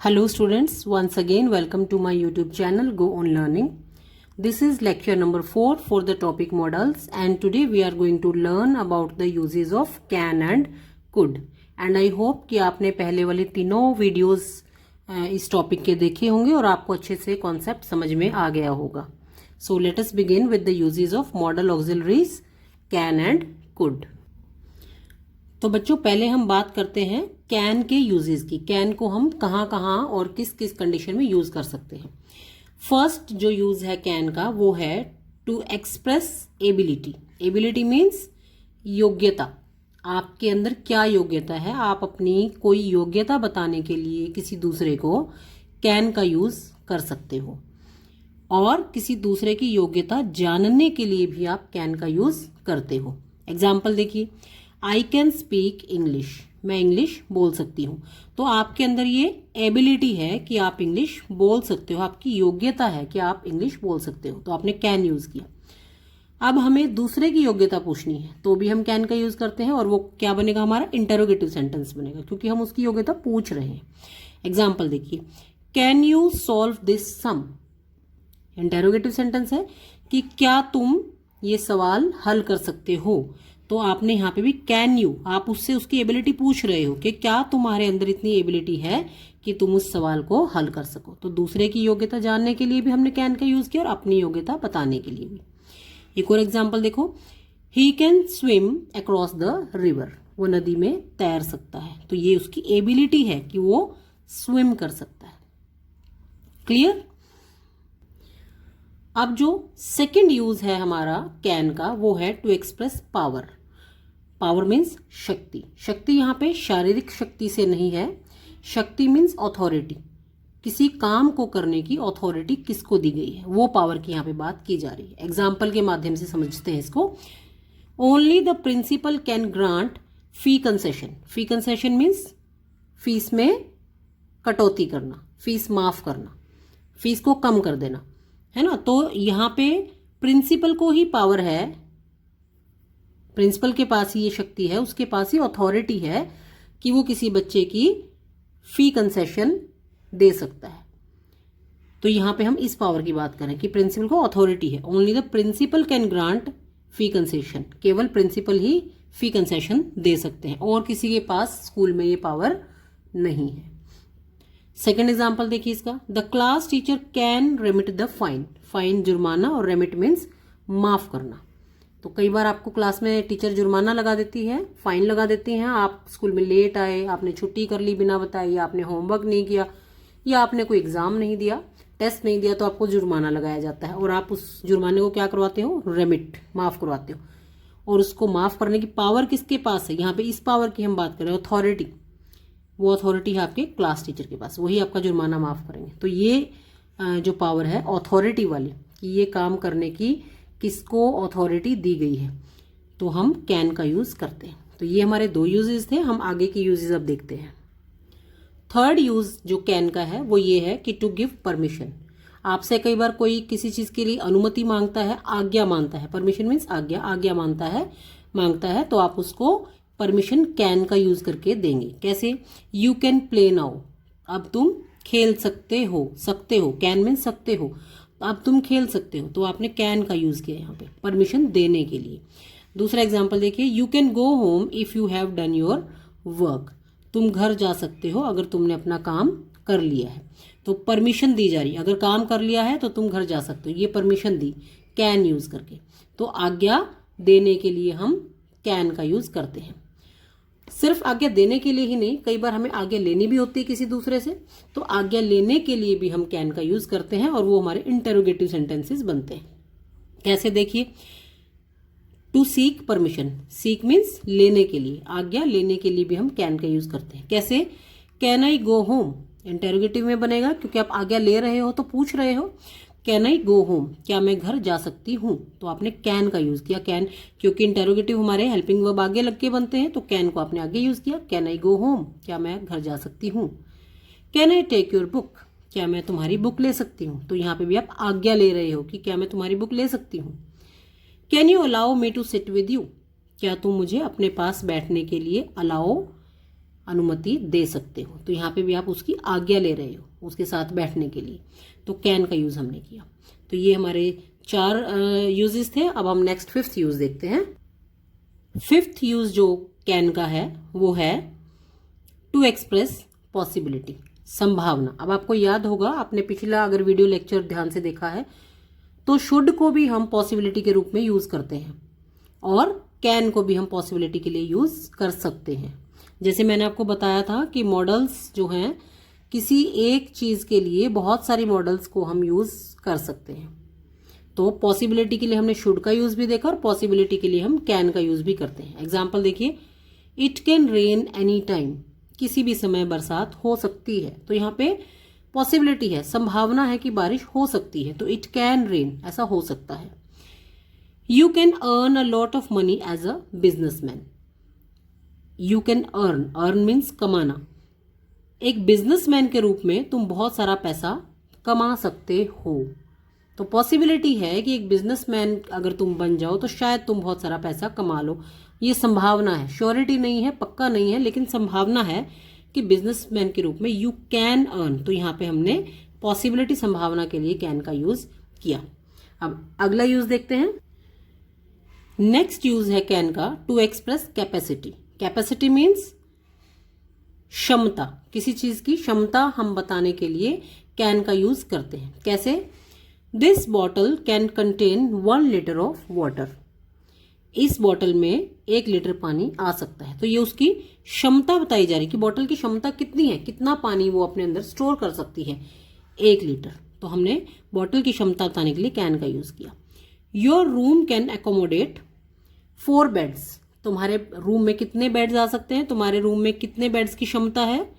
Hello students, once again welcome to my YouTube channel Go On Learning. This is lecture number 4 for the topic models, and today we are going to learn about the uses of can and could. And I hope कि आपने पहले वाले तीनों videos इस topic के देखे होंगे और आपको अच्छे से कॉन्सेप्ट समझ में आ गया होगा. So let us begin with the uses of modal auxiliaries can and could. तो बच्चों पहले हम बात करते हैं कैन के यूजेस की. कैन को हम कहाँ कहाँ और किस किस कंडीशन में यूज कर सकते हैं. फर्स्ट जो यूज है कैन का वो है to express ability. Ability means योग्यता. आपके अंदर क्या योग्यता है, आप अपनी कोई योग्यता बताने के लिए किसी दूसरे को कैन का यूज कर सकते हो. और किसी दूसरे की योग्यता जानने के लिए भी आप कैन का यूज करते हो. एग्जाम्पल देखिए, आई कैन स्पीक इंग्लिश. मैं इंग्लिश बोल सकती हूँ. तो आपके अंदर ये एबिलिटी है कि आप इंग्लिश बोल सकते हो, आपकी योग्यता है कि आप इंग्लिश बोल सकते हो, तो आपने कैन यूज किया. अब हमें दूसरे की योग्यता पूछनी है तो भी हम कैन का यूज करते हैं, और वो क्या बनेगा, हमारा इंटरोगेटिव सेंटेंस बनेगा, क्योंकि हम उसकी योग्यता पूछ रहे हैं. एग्जाम्पल देखिए, can you solve this sum. Interrogative sentence है कि क्या तुम ये सवाल हल कर सकते हो. तो आपने यहाँ पे भी कैन यू, आप उससे उसकी एबिलिटी पूछ रहे हो कि क्या तुम्हारे अंदर इतनी एबिलिटी है कि तुम उस सवाल को हल कर सको. तो दूसरे की योग्यता जानने के लिए भी हमने कैन का यूज किया और अपनी योग्यता बताने के लिए भी. एक और एग्जाम्पल देखो, he can swim across the river. वो नदी में तैर सकता है, तो ये उसकी एबिलिटी है कि वो स्विम कर सकता है. क्लियर. अब जो सेकंड यूज है हमारा कैन का वो है to express power. Power means शक्ति. शक्ति यहाँ पे शारीरिक शक्ति से नहीं है. शक्ति मीन्स अथॉरिटी. किसी काम को करने की अथॉरिटी किसको दी गई है, वो पावर की यहाँ पे बात की जा रही है. एग्जाम्पल के माध्यम से समझते हैं इसको. Only the principal can grant fee concession. Fee concession means fees में कटौती करना, फीस माफ करना, फीस को कम कर देना, है ना. तो यहाँ पे प्रिंसिपल को ही पावर है, प्रिंसिपल के पास ही ये शक्ति है, उसके पास ही अथॉरिटी है कि वो किसी बच्चे की फी कंसेशन दे सकता है. तो यहाँ पे हम इस पावर की बात करें कि प्रिंसिपल को अथॉरिटी है. Only the principal can grant fee concession. केवल प्रिंसिपल ही फी कंसेशन दे सकते हैं और किसी के पास स्कूल में ये पावर नहीं है. सेकेंड एग्जाम्पल देखिए इसका, the class teacher can remit the fine. Fine जुर्माना और रेमिट मीन्स माफ करना. तो कई बार आपको क्लास में टीचर जुर्माना लगा देती है, फाइन लगा देती हैं. आप स्कूल में लेट आए, आपने छुट्टी कर ली बिना बताए, या आपने होमवर्क नहीं किया, या आपने कोई एग्जाम नहीं दिया, टेस्ट नहीं दिया, तो आपको जुर्माना लगाया जाता है और आप उस जुर्माने को क्या करवाते हो, रेमिट, माफ करवाते हो. और उसको माफ करने की पावर किसके पास है, यहाँ पे इस पावर की हम बात करें, अथॉरिटी. वो अथॉरिटी है आपके क्लास टीचर के पास, वही आपका जुर्माना माफ करेंगे. तो ये जो पावर है अथॉरिटी वाली, कि ये काम करने की किसको अथॉरिटी दी गई है, तो हम कैन का यूज करते हैं. तो ये हमारे दो यूजेस थे. हम आगे के यूजेस अब देखते हैं. थर्ड यूज जो कैन का है वो ये है कि टू गिव परमिशन. आपसे कई बार कोई किसी चीज के लिए अनुमति मांगता है, आज्ञा मांगता है. परमिशन मीन्स आज्ञा, आज्ञा मांगता है, तो आप उसको परमिशन कैन का यूज करके देंगे. कैसे, यू कैन प्ले नाउ. अब तुम खेल सकते हो. कैन मीन सकते हो, अब तुम खेल सकते हो, तो आपने कैन का यूज किया यहाँ पे परमिशन देने के लिए. दूसरा एग्जांपल देखिए, you can go home if you have done your work. तुम घर जा सकते हो अगर तुमने अपना काम कर लिया है. तो परमिशन दी जा रही है, अगर काम कर लिया है तो तुम घर जा सकते हो, ये परमिशन दी कैन यूज करके. तो आज्ञा देने के लिए हम कैन का यूज करते हैं. सिर्फ आज्ञा देने के लिए ही नहीं, कई बार हमें आज्ञा लेनी भी होती है किसी दूसरे से, तो आज्ञा लेने के लिए भी हम कैन का यूज करते हैं और वो हमारे इंटरोगेटिव सेंटेंसेस बनते हैं. कैसे देखिए, to seek permission. Seek means लेने के लिए, आज्ञा लेने के लिए भी हम कैन का यूज करते हैं. कैसे, can I go home. Interrogative में बनेगा क्योंकि आप आज्ञा ले रहे हो तो पूछ रहे हो. कैन आई गो होम, क्या मैं घर जा सकती हूँ, तो आपने कैन का यूज किया. कैन, क्योंकि इंटरोगेटिव हमारे हेल्पिंग वर्ब आगे लग के बनते हैं, तो कैन को आपने आगे यूज किया. कैन आई गो होम, क्या मैं घर जा सकती हूँ. Can I take your book, क्या मैं तुम्हारी बुक ले सकती हूँ. तो यहाँ पे भी आप आज्ञा ले रहे हो कि क्या मैं तुम्हारी बुक ले सकती हूँ. Can you allow me to sit with you, क्या तुम मुझे अपने पास बैठने के लिए अलाउ अनुमति दे सकते हो। तो यहाँ पे भी आप उसकी आज्ञा ले रहे हो उसके साथ बैठने के लिए, तो कैन का यूज हमने किया। तो ये हमारे 4 यूजेस थे। अब हम नेक्स्ट 5th यूज देखते हैं। 5th यूज जो कैन का है वो है टू एक्सप्रेस पॉसिबिलिटी, संभावना। अब आपको याद होगा, आपने पिछला अगर वीडियो लेक्चर ध्यान से देखा है तो शुड को भी हम पॉसिबिलिटी के रूप में यूज करते हैं और कैन को भी हम पॉसिबिलिटी के लिए यूज कर सकते हैं। जैसे मैंने आपको बताया था कि मॉडल्स जो हैं, किसी एक चीज के लिए बहुत सारी मॉडल्स को हम यूज कर सकते हैं। तो पॉसिबिलिटी के लिए हमने शुड का यूज भी देखा और पॉसिबिलिटी के लिए हम कैन का यूज भी करते हैं। एग्जाम्पल देखिए, it can rain any time, किसी भी समय बरसात हो सकती है। तो यहाँ पे पॉसिबिलिटी है, संभावना है कि बारिश हो सकती है, तो इट कैन रेन, ऐसा हो सकता है। You can earn a lot of money as a businessman. You can earn, earn means कमाना। एक बिजनेसमैन के रूप में तुम बहुत सारा पैसा कमा सकते हो। तो पॉसिबिलिटी है कि एक बिजनेसमैन अगर तुम बन जाओ तो शायद तुम बहुत सारा पैसा कमा लो। ये संभावना है, श्योरिटी नहीं है, पक्का नहीं है, लेकिन संभावना है कि बिजनेसमैन के रूप में यू कैन अर्न। तो यहाँ पे हमने पॉसिबिलिटी, संभावना के लिए कैन का यूज किया। अब अगला यूज देखते हैं। नेक्स्ट यूज है कैन का to express capacity. Capacity means क्षमता, किसी चीज की क्षमता हम बताने के लिए कैन का यूज करते हैं। कैसे? This bottle can contain 1 litre of water. इस बॉटल में 1 लीटर पानी आ सकता है। तो ये उसकी क्षमता बताई जा रही है कि बॉटल की क्षमता कितनी है, कितना पानी वो अपने अंदर स्टोर कर सकती है, 1 लीटर। तो हमने बॉटल की क्षमता बताने के लिए कैन का यूज किया। Your room can accommodate 4 beds. तुम्हारे रूम में कितने बेड्स आ सकते हैं? तुम्हारे रूम में कितने बेड्स की क्षमता है?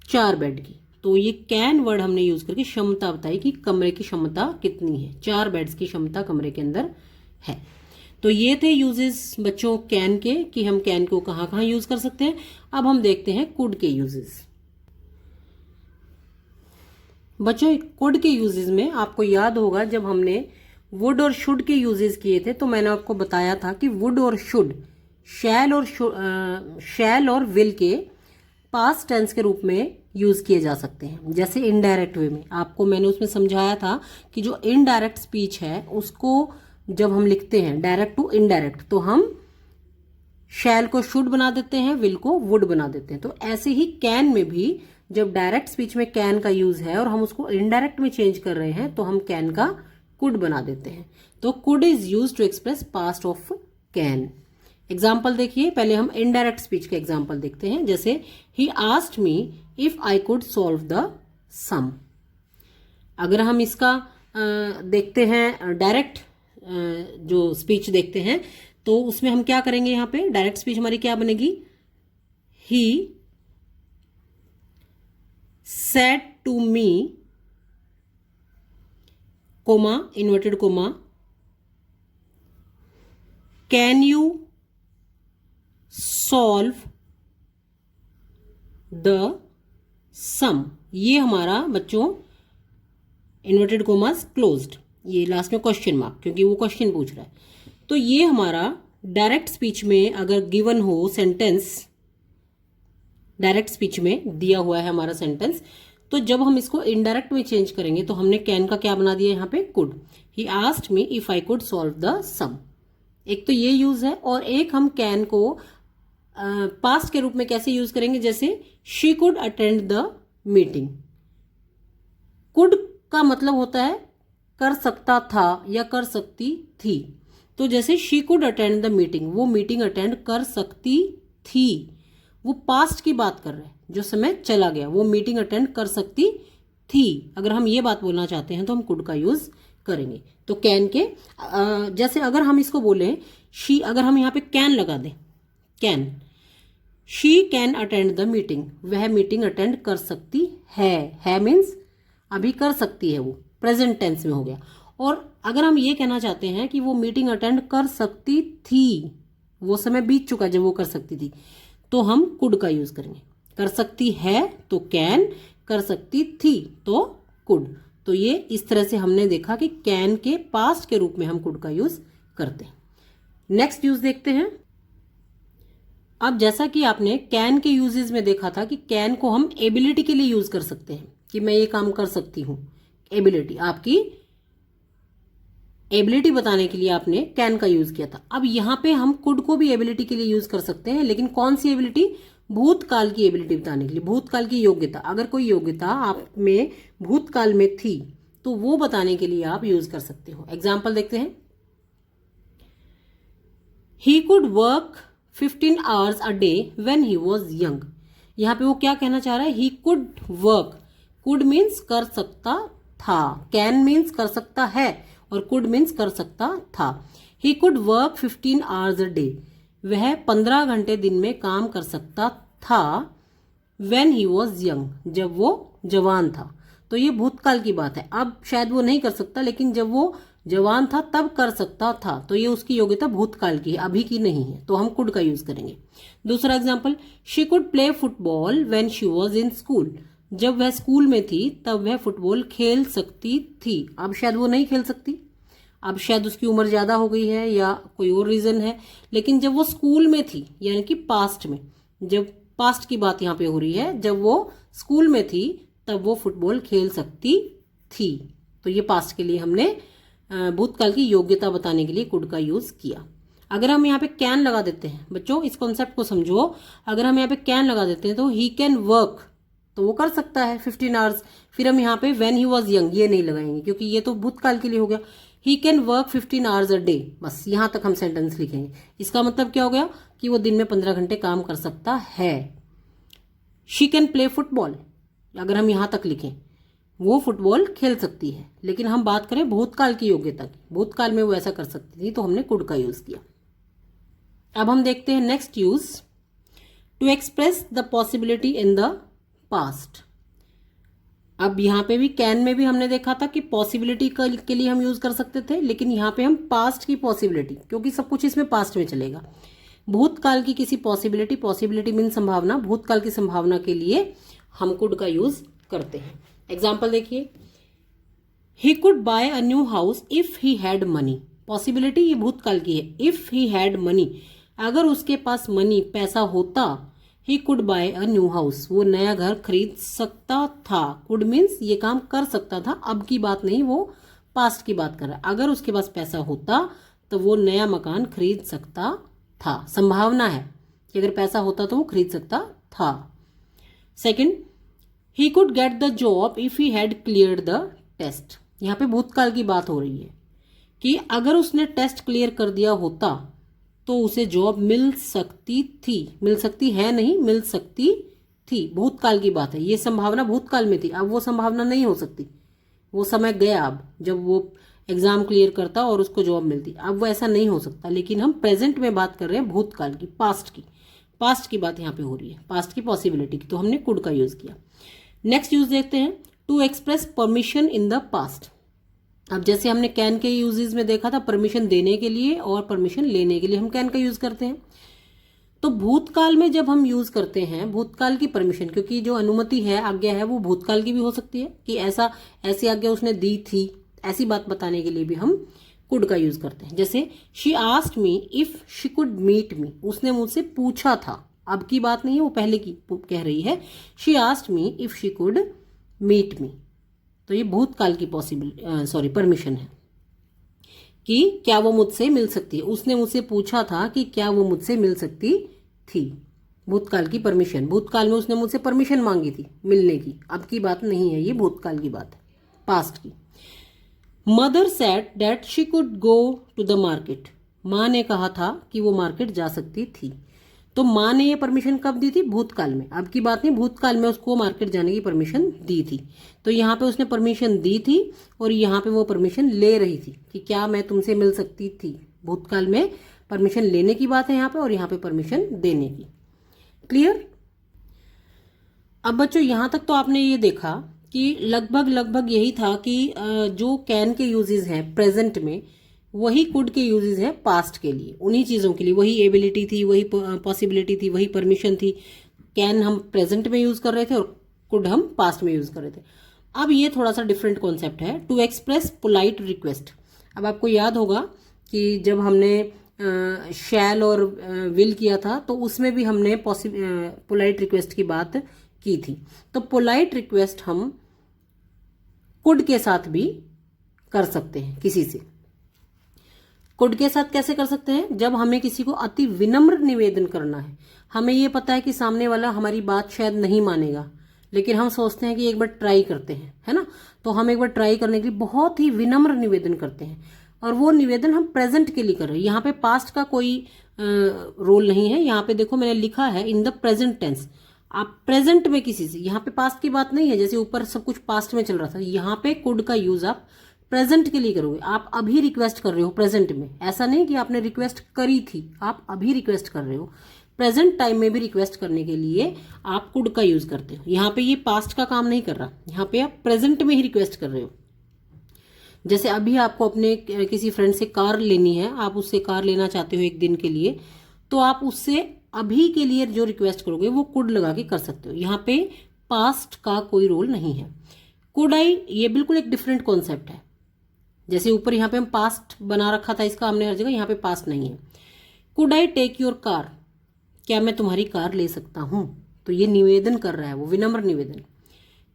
4 बेड की। तो ये कैन वर्ड हमने यूज करके क्षमता बताई कि कमरे की क्षमता कितनी है। 4 बेड्स की क्षमता कमरे के अंदर है। तो ये थे यूजेस बच्चों कैन के, कि हम कैन को कहाँ कहाँ यूज कर सकते हैं। अब हम देखते हैं कुड के यूजेस। बच्चों कुड के यूजेस में आपको याद होगा, जब हमने वुड और शुड के यूजेस किए थे तो मैंने आपको बताया था कि वुड और शुड शैल और विल के पास्ट टेंस के रूप में यूज किए जा सकते हैं। जैसे इनडायरेक्ट वे में आपको मैंने उसमें समझाया था कि जो इनडायरेक्ट स्पीच है उसको जब हम लिखते हैं डायरेक्ट टू इनडायरेक्ट, तो हम शैल को शुड बना देते हैं, विल को वुड बना देते हैं। तो ऐसे ही कैन में भी जब डायरेक्ट स्पीच में कैन का यूज है और हम उसको इनडायरेक्ट में चेंज कर रहे हैं तो हम कैन का कुड बना देते हैं। तो could is use to express past of can. Example देखिए, पहले हम इनडायरेक्ट स्पीच के एग्जाम्पल देखते हैं। जैसे he asked me if I could solve the sum. अगर हम इसका देखते हैं डायरेक्ट जो स्पीच देखते हैं तो उसमें हम क्या करेंगे? यहाँ पे डायरेक्ट स्पीच हमारी क्या बनेगी? He said to me, comma, inverted comma, can you solve the sum. ये हमारा बच्चों इन्वर्टेड कोमास क्लोज्ड, ये लास्ट में क्वेश्चन मार्क, क्योंकि वो क्वेश्चन पूछ रहा है। तो ये हमारा डायरेक्ट स्पीच में अगर गिवन हो सेंटेंस, डायरेक्ट स्पीच में दिया हुआ है हमारा सेंटेंस, तो जब हम इसको इनडायरेक्ट में चेंज करेंगे तो हमने कैन का क्या बना दिया यहाँ पे? Could. He asked me if I could solve the sum. एक तो ये यूज है, और एक हम कैन को पास्ट के रूप में कैसे यूज करेंगे? जैसे she could attend the meeting. Could का मतलब होता है कर सकता था या कर सकती थी। तो जैसे she could attend the meeting, वो मीटिंग अटेंड कर सकती थी। वो पास्ट की बात कर रहे हैं, जो समय चला गया, वो मीटिंग अटेंड कर सकती थी। अगर हम ये बात बोलना चाहते हैं तो हम कुड का यूज करेंगे। तो कैन के जैसे अगर हम इसको बोलें शी, अगर हम यहाँ पे कैन लगा दें, can, she can attend the meeting, वह मीटिंग अटेंड कर सकती है मीन्स अभी कर सकती है, वो प्रेजेंट टेंस में हो गया। और अगर हम ये कहना चाहते हैं कि वो मीटिंग अटेंड कर सकती थी, वो समय बीत चुका जब वो कर सकती थी, तो हम कुड का यूज करेंगे। कर सकती है तो कैन, कर सकती थी तो कुड। तो ये इस तरह से हमने देखा कि कैन के पास्ट के रूप में हम कुड का यूज करते हैं। नेक्स्ट यूज देखते हैं। अब जैसा कि आपने कैन के यूजेस में देखा था कि कैन को हम एबिलिटी के लिए यूज कर सकते हैं कि मैं ये काम कर सकती हूं। एबिलिटी, आपकी एबिलिटी बताने के लिए आपने कैन का यूज किया था। अब यहां पे हम कुड को भी एबिलिटी के लिए यूज कर सकते हैं, लेकिन कौन सी एबिलिटी? भूतकाल की एबिलिटी बताने के लिए, भूतकाल की योग्यता। अगर कोई योग्यता आप में भूतकाल में थी तो वो बताने के लिए आप यूज कर सकते हो। एग्जाम्पल देखते हैं। He could work 15 hours a day when he was young। यहां पे वो क्या कहना चाह रहा है? He could work, could means कर सकता था, कैन मीन्स कर सकता है, और कुड मीन्स कर सकता था। He could work 15 hours a day, वह 15 घंटे दिन में काम कर सकता था। when he was young, जब वो जवान था। तो ये भूतकाल की बात है। अब शायद वो नहीं कर सकता, लेकिन जब वो जवान था तब कर सकता था, तो ये उसकी योग्यता भूतकाल की है, अभी की नहीं है, तो हम कुड का यूज करेंगे। दूसरा example, she could play football when she was in school. जब वह स्कूल में थी तब वह फुटबॉल खेल सकती थी। अब शायद वो नहीं खेल सकती, अब शायद उसकी उम्र ज्यादा हो गई है या कोई और रीजन है, लेकिन जब वो स्कूल में थी, यानी कि पास्ट में, जब पास्ट की बात यहाँ पे हो रही है, जब वो स्कूल में थी तब वो फुटबॉल खेल सकती थी। तो ये पास्ट के लिए हमने भूतकाल की योग्यता बताने के लिए कुड का यूज किया। अगर हम यहाँ पे कैन लगा देते हैं, बच्चों इस कॉन्सेप्ट को समझो, अगर हम यहाँ पे कैन लगा देते हैं तो ही कैन वर्क, तो वो कर सकता है 15 hours। फिर हम यहाँ पे व्हेन ही वॉज यंग ये नहीं लगाएंगे, क्योंकि ये तो भूतकाल के लिए हो गया। He can work 15 hours a day, बस यहां तक हम सेंटेंस लिखेंगे। इसका मतलब क्या हो गया कि वो दिन में 15 घंटे काम कर सकता है। शी कैन प्ले फुटबॉल, अगर हम यहां तक लिखें, वो फुटबॉल खेल सकती है। लेकिन हम बात करें भूतकाल की योग्यता की, भूतकाल में वो ऐसा कर सकती थी, तो हमने कुड का यूज किया। अब हम देखते हैं next use, to express the possibility in the past. अब यहाँ पे भी कैन में भी हमने देखा था कि पॉसिबिलिटी के लिए हम यूज कर सकते थे, लेकिन यहाँ पे हम पास्ट की पॉसिबिलिटी, क्योंकि सब कुछ इसमें पास्ट में चलेगा। भूतकाल की किसी पॉसिबिलिटी, पॉसिबिलिटी मीन संभावना, भूतकाल की संभावना के लिए हम कुड का यूज करते हैं। एग्जाम्पल देखिए, he could bye a new house if he had money. Possibility ये भूतकाल की है, इफ ही हैड मनी, अगर उसके पास मनी, पैसा होता, he could bye a new house, वो नया घर खरीद सकता था। कुड मीन्स ये काम कर सकता था, अब की बात नहीं, वो पास्ट की बात कर रहा है। अगर उसके पास पैसा होता तो वो नया मकान खरीद सकता था, संभावना है कि अगर पैसा होता तो वो खरीद सकता था। Second, he could get the job if he had cleared the test. यहाँ पे भूतकाल की बात हो रही है कि अगर उसने टेस्ट क्लियर कर दिया होता तो उसे जॉब मिल सकती थी, मिल सकती है नहीं, मिल सकती थी, भूतकाल की बात है। ये संभावना भूतकाल में थी, अब वो संभावना नहीं हो सकती, वो समय गया अब, जब वो एग्जाम क्लियर करता और उसको जॉब मिलती, अब वो ऐसा नहीं हो सकता। लेकिन हम प्रेजेंट में बात कर रहे हैं भूतकाल की, पास्ट की, पास्ट की बात यहाँ पे हो रही है, पास्ट की पॉसिबिलिटी की, तो हमने कुड का यूज किया। नेक्स्ट यूज देखते हैं, to express permission in the past. अब जैसे हमने कैन के यूजेस में देखा था, परमिशन देने के लिए और परमिशन लेने के लिए हम कैन का यूज करते हैं। तो भूतकाल में जब हम यूज करते हैं भूतकाल की परमिशन, क्योंकि जो अनुमति है, आज्ञा है, वो भूतकाल की भी हो सकती है कि ऐसा ऐसी आज्ञा उसने दी थी, ऐसी बात बताने के लिए भी हम कुड का यूज करते हैं। जैसे she asked me if she could meet me, उसने मुझसे पूछा था, अब की बात नहीं है, वो पहले की कह रही है। She asked me if she could meet me, तो ये भूतकाल की परमिशन है कि क्या वो मुझसे मिल सकती है। उसने मुझसे पूछा था कि क्या वो मुझसे मिल सकती थी, भूतकाल की परमिशन। भूतकाल में उसने मुझसे परमिशन मांगी थी मिलने की, अब की बात नहीं है, ये भूतकाल की बात है, पास्ट की। Mother said that she could go to the market, माँ ने कहा था कि वो मार्केट जा सकती थी। तो माँ ने ये परमिशन कब दी थी? भूतकाल में, अब की बात नहीं, भूतकाल में उसको मार्केट जाने की परमिशन दी थी। तो यहाँ पे उसने परमिशन दी थी और यहाँ पे वो परमिशन ले रही थी कि क्या मैं तुमसे मिल सकती थी। भूतकाल में परमिशन लेने की बात है यहाँ पे, और यहाँ पे परमिशन देने की। क्लियर? अब बच्चों यहाँ तक तो आपने ये देखा कि लगभग यही था कि जो कैन के यूजेस हैं प्रेजेंट में, वही कुड के यूजेस हैं पास्ट के लिए, उन्हीं चीज़ों के लिए। वही एबिलिटी थी, वही पॉसिबिलिटी थी, वही परमिशन थी। कैन हम प्रेजेंट में यूज कर रहे थे और कुड हम पास्ट में यूज कर रहे थे। अब ये थोड़ा सा डिफरेंट कॉन्सेप्ट है, टू एक्सप्रेस पोलाइट रिक्वेस्ट। अब आपको याद होगा कि जब हमने शैल और विल किया था, तो उसमें भी हमने पोलाइट रिक्वेस्ट की बात की थी। तो पोलाइट रिक्वेस्ट हम कुड के साथ भी कर सकते हैं किसी से। कुड के साथ कैसे कर सकते हैं? जब हमें किसी को अति विनम्र निवेदन करना है, हमें ये पता है कि सामने वाला हमारी बात शायद नहीं मानेगा, लेकिन हम सोचते हैं कि एक बार ट्राई करते हैं, है ना। तो हम एक बार ट्राई करने के लिए बहुत ही विनम्र निवेदन करते हैं, और वो निवेदन हम प्रेजेंट के लिए कर रहे हैं। यहाँ पे पास्ट का कोई रोल नहीं है। यहाँ पे देखो मैंने लिखा है इन द प्रेजेंट टेंस। आप प्रेजेंट में किसी से, यहाँ पे पास्ट की बात नहीं है, जैसे ऊपर सब कुछ पास्ट में चल रहा था, यहाँ पे कुड का यूज आप प्रेजेंट के लिए करोगे। आप अभी रिक्वेस्ट कर रहे हो प्रेजेंट में, ऐसा नहीं कि आपने रिक्वेस्ट करी थी, आप अभी रिक्वेस्ट कर रहे हो। प्रेजेंट टाइम में भी रिक्वेस्ट करने के लिए आप कुड का यूज करते हो। यहाँ पे ये पास्ट का काम नहीं कर रहा, यहाँ पे आप प्रेजेंट में ही रिक्वेस्ट कर रहे हो। जैसे अभी आपको अपने किसी फ्रेंड से कार लेनी है, आप उससे कार लेना चाहते हो एक दिन के लिए, तो आप उससे अभी के लिए जो रिक्वेस्ट करोगे वो कुड लगा के कर सकते हो। यहाँ पे पास्ट का कोई रोल नहीं है। कुड आई, ये बिल्कुल एक डिफरेंट कॉन्सेप्ट है। जैसे ऊपर यहाँ पे हम पास्ट बना रखा था इसका हमने हर जगह, यहाँ पे पास्ट नहीं है। Could I take your car, क्या मैं तुम्हारी कार ले सकता हूं? तो ये निवेदन कर रहा है, वो विनम्र निवेदन।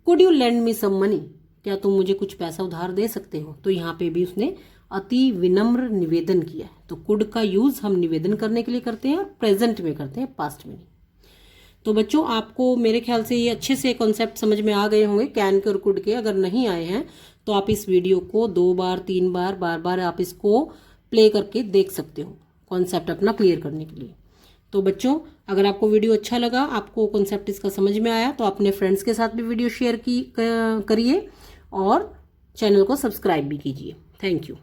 Could you lend me some money, क्या तुम मुझे कुछ पैसा उधार दे सकते हो? तो यहाँ पे भी उसने अति विनम्र निवेदन किया है। तो कुड का यूज हम निवेदन करने के लिए करते हैं, और प्रेजेंट में करते हैं, पास्ट में नहीं। तो बच्चों, आपको मेरे ख्याल से ये अच्छे से कॉन्सेप्ट समझ में आ गए होंगे कैन के और कुड के। अगर नहीं आए हैं तो आप इस वीडियो को 2 बार 3 बार बार बार आप इसको प्ले करके देख सकते हो, कॉन्सेप्ट अपना क्लियर करने के लिए। तो बच्चों, अगर आपको वीडियो अच्छा लगा, आपको कॉन्सेप्ट इसका समझ में आया, तो अपने फ्रेंड्स के साथ भी वीडियो शेयर करिए और चैनल को सब्सक्राइब भी कीजिए। Thank you.